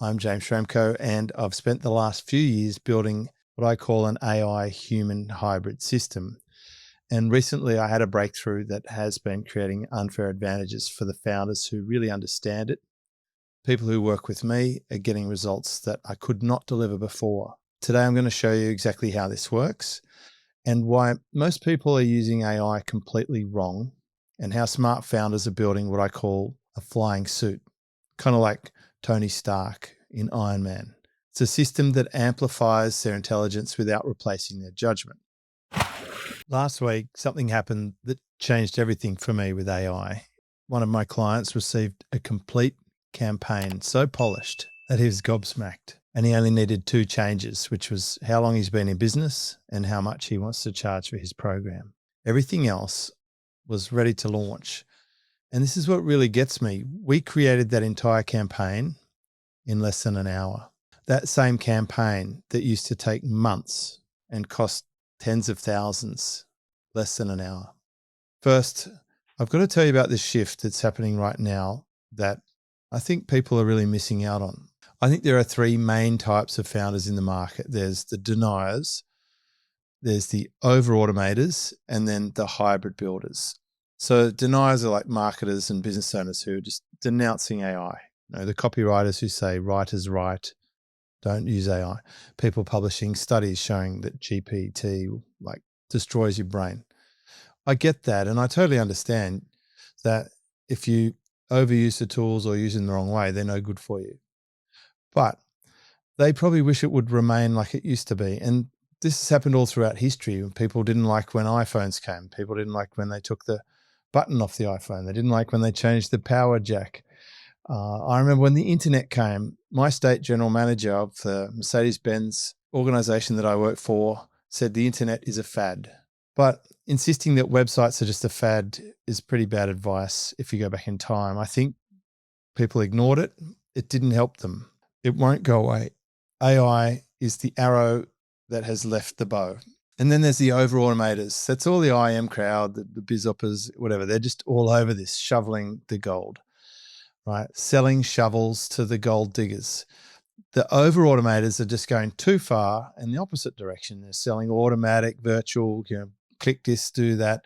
I'm James Schramko, and I've spent the last few years building what I call an AI-human hybrid system. And recently I had a breakthrough that has been creating unfair advantages for the founders who really understand it. People who work with me are getting results that I could not deliver before. Today I'm going to show you exactly how this works and why most people are using AI completely wrong, and how smart founders are building what I call a flying suit, kind of like Tony Stark in Iron Man. It's a system that amplifies their intelligence without replacing their judgment. Last week, something happened that changed everything for me with AI. One of my clients received a complete campaign so polished that he was gobsmacked, and he only needed 2 changes, which was how long he's been in business and how much he wants to charge for his program. Everything else was ready to launch. And this is what really gets me. We created that entire campaign in less than an hour. That same campaign that used to take months and cost tens of thousands, less than an hour. First, I've got to tell you about this shift that's happening right now that I think people are really missing out on. I think there are 3 main types of founders in the market. There's the deniers, there's the over-automators, and then the hybrid builders. So deniers are like marketers and business owners who are just denouncing AI. The copywriters who say writers write, don't use AI. People publishing studies showing that GPT destroys your brain. I get that, and I totally understand that if you overuse the tools or use them the wrong way, they're no good for you. But they probably wish it would remain like it used to be. And this has happened all throughout history. People didn't like when iPhones came. People didn't like when they took the button off the iPhone. They didn't like when they changed the power jack. I remember when the internet came, my state general manager of the Mercedes-Benz organization that I work for said the internet is a fad. But insisting that websites are just a fad is pretty bad advice if you go back in time. I think people ignored it. It didn't help them. It won't go away. AI is the arrow that has left the bow. And then there's the over-automators. That's all the IM crowd, the biz-oppers, whatever. They're just all over this, shoveling the gold, right? Selling shovels to the gold diggers. The over-automators are just going too far in the opposite direction. They're selling automatic, virtual, click this, do that.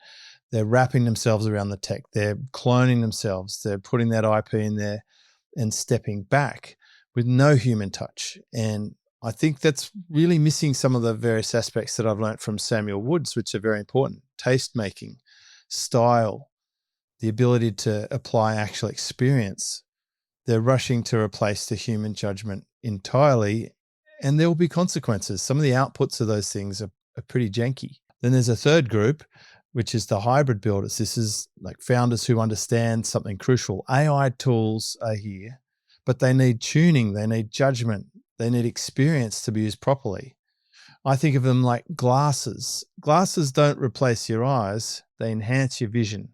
They're wrapping themselves around the tech. They're cloning themselves. They're putting that IP in there and stepping back with no human touch. And I think that's really missing some of the various aspects that I've learned from Samuel Woods, which are very important. Taste making, style, the ability to apply actual experience. They're rushing to replace the human judgment entirely, and there will be consequences. Some of the outputs of those things are pretty janky. Then there's a third group, which is the hybrid builders. This is like founders who understand something crucial. AI tools are here, but they need tuning, they need judgment, they need experience to be used properly. I think of them like glasses. Glasses don't replace your eyes, they enhance your vision.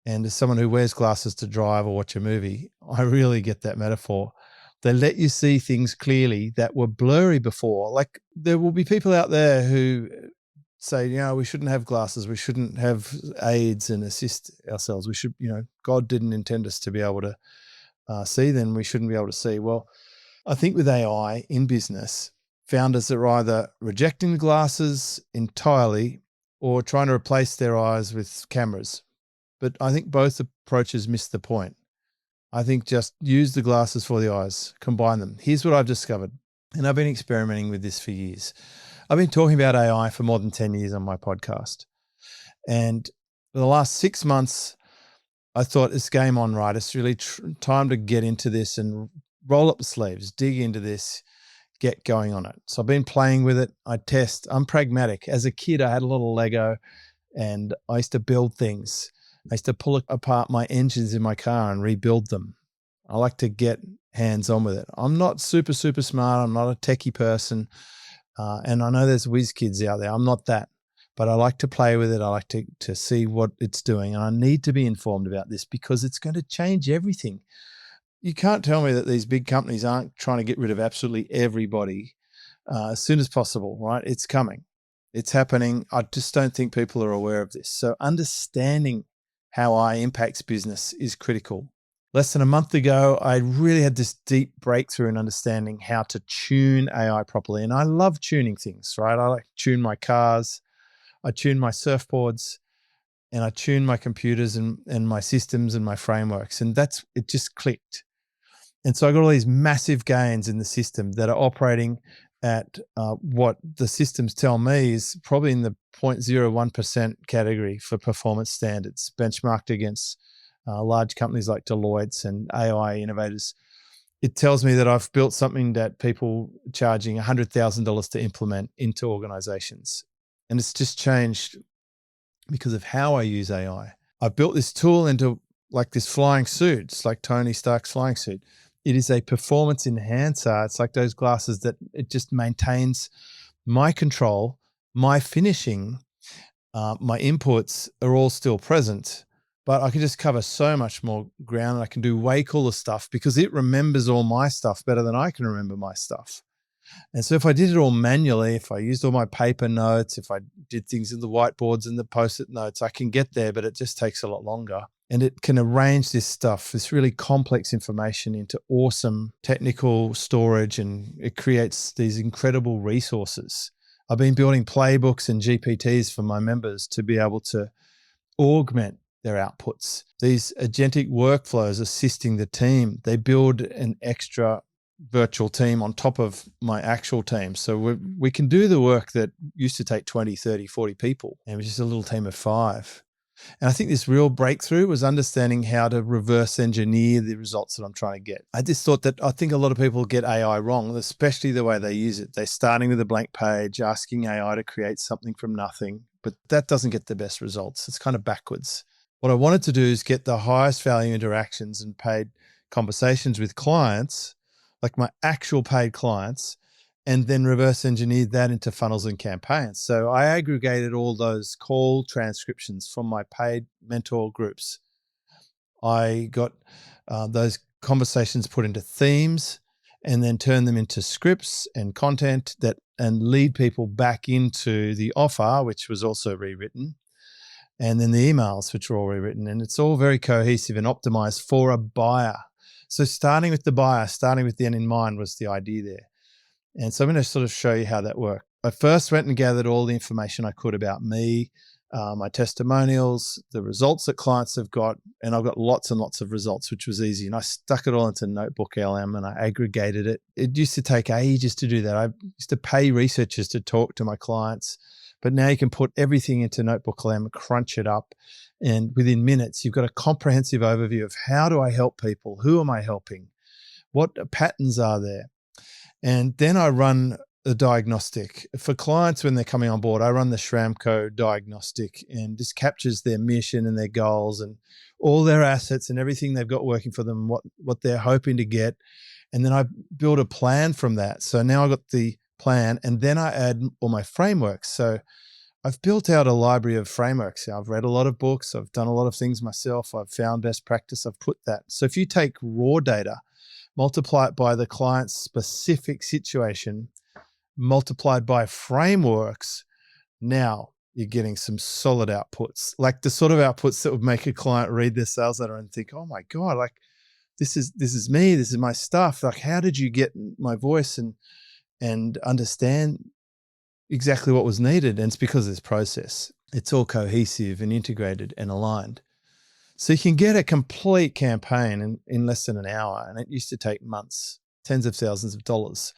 And as someone who wears glasses to drive or watch a movie, I really get that metaphor. They let you see things clearly that were blurry before. Like there will be people out there who say, we shouldn't have glasses. We shouldn't have aids and assist ourselves. We should, God didn't intend us to be able to see, then we shouldn't be able to see. Well, I think with AI in business, founders are either rejecting the glasses entirely or trying to replace their eyes with cameras. But I think both approaches miss the point. I think just use the glasses for the eyes, combine them. Here's what I've discovered, and I've been experimenting with this for years. I've been talking about AI for more than 10 years on my podcast. And for the last 6 months, I thought it's game on, right? It's really time to get into this and roll up the sleeves, dig into this, get going on it. So I've been playing with it. I test. I'm pragmatic. As a kid, I had a lot of Lego and I used to build things. I used to pull apart my engines in my car and rebuild them. I like to get hands-on with it. I'm not super, super smart. I'm not a techie person. And I know there's whiz kids out there. I'm not that. But I like to play with it. I like to see what it's doing. And I need to be informed about this because it's going to change everything. You can't tell me that these big companies aren't trying to get rid of absolutely everybody as soon as possible, right? It's coming. It's happening. I just don't think people are aware of this. So understanding how AI impacts business is critical. less than a month ago, I really had this deep breakthrough in understanding how to tune AI properly. And I love tuning things, right? I like to tune my cars, I tune my surfboards, and I tune my computers and my systems and my frameworks. And it just clicked. And so I got all these massive gains in the system that are operating at what the systems tell me is probably in the 0.01% category for performance standards, benchmarked against large companies like Deloitte's and AI innovators. It tells me that I've built something that people charging $100,000 to implement into organizations. And it's just changed because of how I use AI. I've built this tool into like this flying suit. It's like Tony Stark's flying suit. It is a performance enhancer. It's like those glasses that it just maintains my control, my finishing, my inputs are all still present, but I can just cover so much more ground and I can do way cooler stuff because it remembers all my stuff better than I can remember my stuff. And so if I did it all manually, if I used all my paper notes, if I did things in the whiteboards and the post-it notes, I can get there, but it just takes a lot longer. And it can arrange this stuff, this really complex information into awesome technical storage, and it creates these incredible resources. I've been building playbooks and GPTs for my members to be able to augment their outputs. These agentic workflows assisting the team, they build an extra virtual team on top of my actual team. So we can do the work that used to take 20, 30, 40 people, and it was just a little team of 5. And I think this real breakthrough was understanding how to reverse engineer the results that I'm trying to get. I just thought that I think a lot of people get AI wrong, especially the way they use it. They're starting with a blank page, asking AI to create something from nothing, but that doesn't get the best results. It's kind of backwards. What I wanted to do is get the highest value interactions and paid conversations with clients, like my actual paid clients, and then reverse engineered that into funnels and campaigns. So I aggregated all those call transcriptions from my paid mentor groups. I got those conversations put into themes and then turned them into scripts and content and lead people back into the offer, which was also rewritten, and then the emails, which were all rewritten. And it's all very cohesive and optimized for a buyer. So starting with the buyer, starting with the end in mind was the idea there. And so I'm going to sort of show you how that worked. I first went and gathered all the information I could about me, my testimonials, the results that clients have got, and I've got lots and lots of results, which was easy. And I stuck it all into Notebook LM and I aggregated it. It used to take ages to do that. I used to pay researchers to talk to my clients, but now you can put everything into Notebook LM, crunch it up, and within minutes, you've got a comprehensive overview of how do I help people? Who am I helping? What patterns are there? And then I run the diagnostic. For clients when they're coming on board, I run the Schramko diagnostic, and this captures their mission and their goals and all their assets and everything they've got working for them, what they're hoping to get. And then I build a plan from that. So now I've got the plan, and then I add all my frameworks. So I've built out a library of frameworks. I've read a lot of books. I've done a lot of things myself. I've found best practice. I've put that. So if you take raw data, multiply it by the client's specific situation, multiplied by frameworks, now you're getting some solid outputs, like the sort of outputs that would make a client read their sales letter and think, oh my God, like this is me, this is my stuff. Like, how did you get my voice and understand exactly what was needed? And it's because of this process. It's all cohesive and integrated and aligned. So you can get a complete campaign in less than an hour, and it used to take months, tens of thousands of dollars.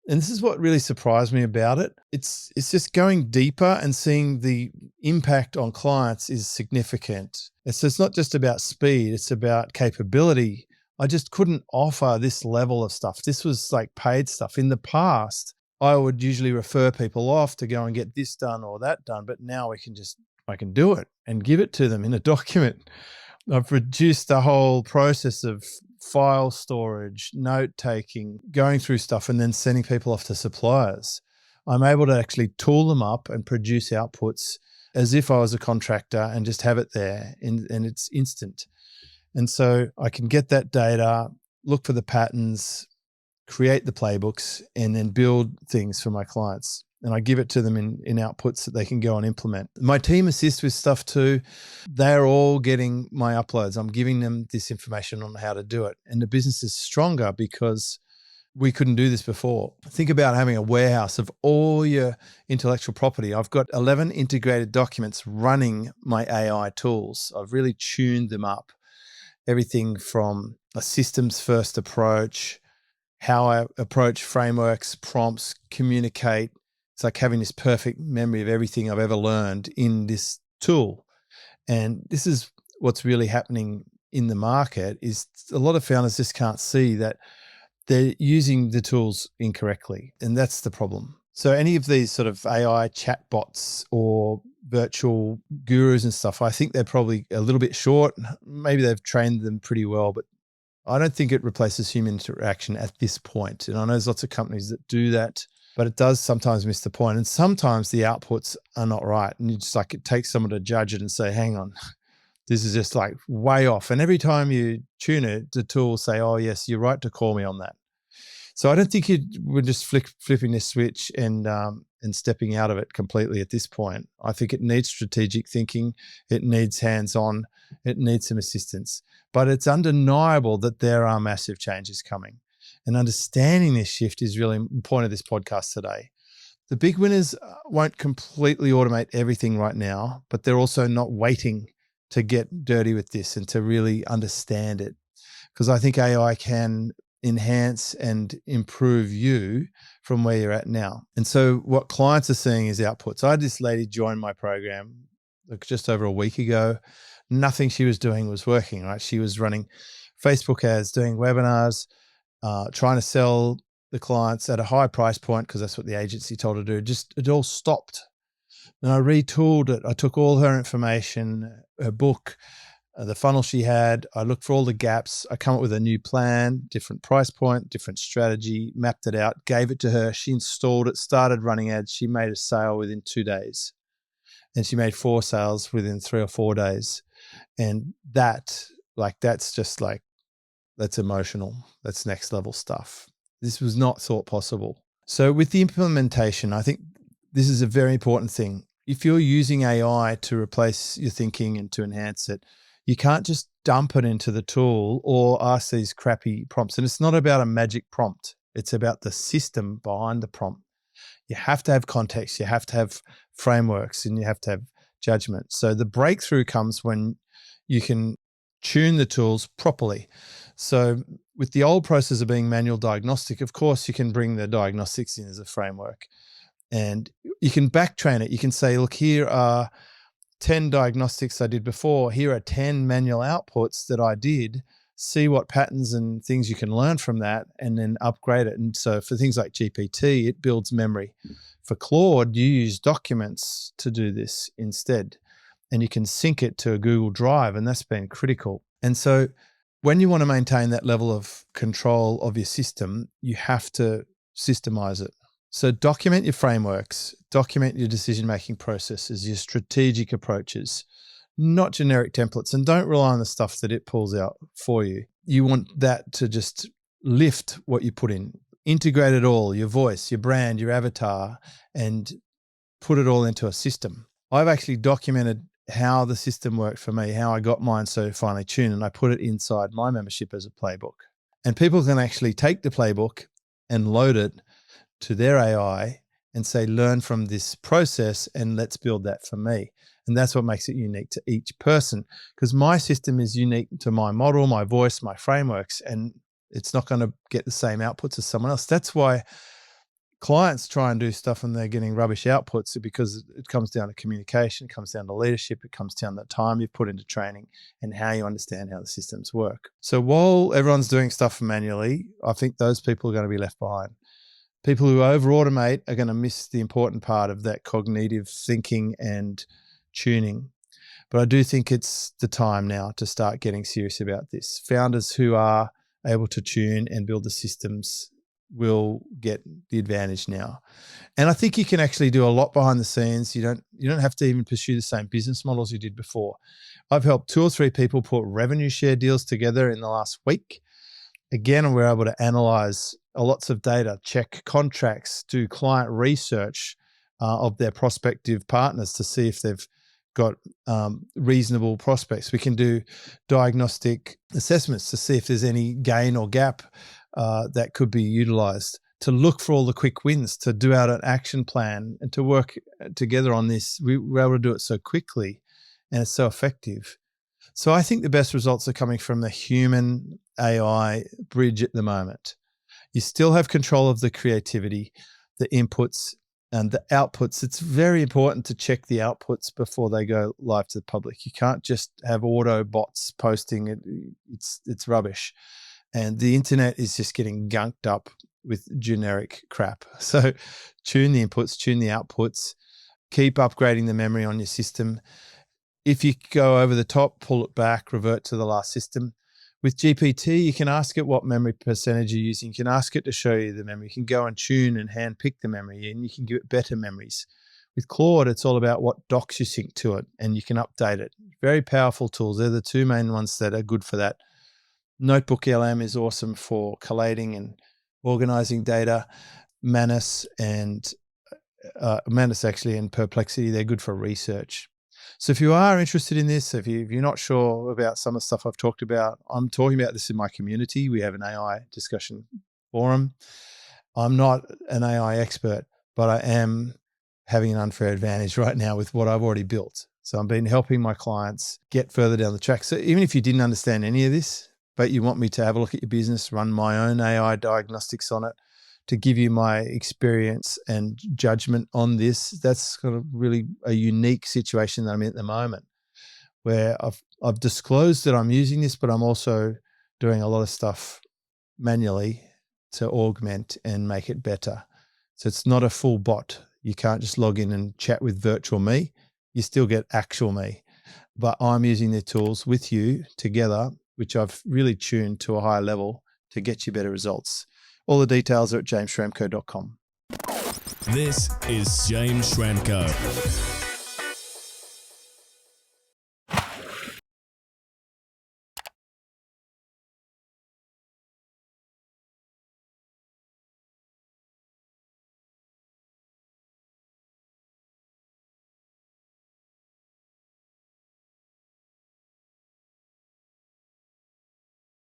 And this is what really surprised me about it. It's just going deeper and seeing the impact on clients is significant. So it's not just about speed, it's about capability. I just couldn't offer this level of stuff. This was like paid stuff. In the past, I would usually refer people off to go and get this done or that done, but now I can do it and give it to them in a document. I've reduced the whole process of file storage, note-taking, going through stuff, and then sending people off to suppliers. I'm able to actually tool them up and produce outputs as if I was a contractor and just have it there, and it's instant. And so I can get that data, look for the patterns, create the playbooks, and then build things for my clients. and I give it to them in outputs that they can go and implement. My team assists with stuff too. They're all getting my uploads. I'm giving them this information on how to do it. And the business is stronger because we couldn't do this before. Think about having a warehouse of all your intellectual property. I've got 11 integrated documents running my AI tools. I've really tuned them up. Everything from a systems first approach, how I approach frameworks, prompts, communicate. It's like having this perfect memory of everything I've ever learned in this tool. And this is what's really happening in the market is a lot of founders just can't see that they're using the tools incorrectly. And that's the problem. So any of these sort of AI chatbots or virtual gurus and stuff, I think they're probably a little bit short. Maybe they've trained them pretty well, but I don't think it replaces human interaction at this point. And I know there's lots of companies that do that, but it does sometimes miss the point. And sometimes the outputs are not right. And it's like it takes someone to judge it and say, hang on, this is just like way off. And every time you tune it, the tool will say, oh, yes, you're right to call me on that. So I don't think we're just flipping this switch and stepping out of it completely at this point. I think it needs strategic thinking. It needs hands-on. It needs some assistance. But it's undeniable that there are massive changes coming. And understanding this shift is really the point of this podcast today. The big winners won't completely automate everything right now, but they're also not waiting to get dirty with this and to really understand it. Because I think AI can enhance and improve you from where you're at now. And so what clients are seeing is outputs. I had this lady join my program just over a week ago. Nothing she was doing was working, right? She was running Facebook ads, doing webinars, trying to sell the clients at a high price point because that's what the agency told her to do. Just it all stopped. And I retooled it. I took all her information, her book, the funnel she had. I looked for all the gaps. I come up with a new plan, different price point, different strategy, mapped it out, gave it to her. She installed it, started running ads. She made a sale within 2 days. And she made 4 sales within 3 or 4 days. And that's emotional. That's next level stuff. This was not thought possible. So with the implementation, I think this is a very important thing. If you're using AI to replace your thinking and to enhance it, you can't just dump it into the tool or ask these crappy prompts. And it's not about a magic prompt. It's about the system behind the prompt. You have to have context. You have to have frameworks and you have to have judgment. So the breakthrough comes when you can tune the tools properly. So with the old process of being manual diagnostic, of course, you can bring the diagnostics in as a framework and you can backtrain it. You can say, look, here are 10 diagnostics I did before. Here are 10 manual outputs that I did. See what patterns and things you can learn from that and then upgrade it. And so for things like GPT, it builds memory. For Claude, you use documents to do this instead. And you can sync it to a Google Drive, and that's been critical. And so when you want to maintain that level of control of your system, you have to systemize it. So document your frameworks, document your decision-making processes, your strategic approaches, not generic templates, and don't rely on the stuff that it pulls out for you. You want that to just lift what you put in, integrate it all, your voice, your brand, your avatar, and put it all into a system. I've actually documented how the system worked for me, how I got mine so finely tuned, and I put it inside my membership as a playbook. And people can actually take the playbook and load it to their AI and say, learn from this process and let's build that for me. And that's what makes it unique to each person, because my system is unique to my model, my voice, my frameworks, and it's not going to get the same outputs as someone else. That's why clients try and do stuff and they're getting rubbish outputs, because it comes down to communication, it comes down to leadership, it comes down to the time you've put into training and how you understand how the systems work. So while everyone's doing stuff manually, I think those people are going to be left behind. People who over-automate are going to miss the important part of that cognitive thinking and tuning. But I do think it's the time now to start getting serious about this. Founders who are able to tune and build the systems will get the advantage now. And I think you can actually do a lot behind the scenes. You don't have to even pursue the same business models you did before. I've helped 2 or 3 people put revenue share deals together in the last week. Again, we're able to analyze lots of data, check contracts, do client research, of their prospective partners to see if they've got reasonable prospects. We can do diagnostic assessments to see if there's any gain or gap that could be utilized, to look for all the quick wins, to do out an action plan and to work together on this. We're able to do it so quickly and it's so effective. So I think the best results are coming from the human AI bridge at the moment. You still have control of the creativity, the inputs, and the outputs. It's very important to check the outputs before they go live to the public. You can't just have auto bots posting it. It's rubbish. And the internet is just getting gunked up with generic crap. So tune the inputs, tune the outputs, keep upgrading the memory on your system. If you go over the top, pull it back, revert to the last system. With GPT, you can ask it what memory percentage you're using. You can ask it to show you the memory. You can go and tune and hand pick the memory, and you can give it better memories. With Claude, it's all about what docs you sync to it, and you can update it. Very powerful tools. They're the two main ones that are good for that. Notebook LM is awesome for collating and organizing data. Manus actually and Perplexity, they're good for research. So if you are interested in this, if you're not sure about some of the stuff I've talked about, I'm talking about this in my community. We have an AI discussion forum. I'm not an AI expert, but I am having an unfair advantage right now with what I've already built. So I've been helping my clients get further down the track. So even if you didn't understand any of this, but you want me to have a look at your business, run my own AI diagnostics on it, to give you my experience and judgment on this, that's kind of really a unique situation that I'm in at the moment, where I've disclosed that I'm using this, but I'm also doing a lot of stuff manually to augment and make it better. So it's not a full bot. You can't just log in and chat with virtual me. You still get actual me. But I'm using the tools with you together, which I've really tuned to a higher level to get you better results. All the details are at jamesschramko.com. This is James Schramko.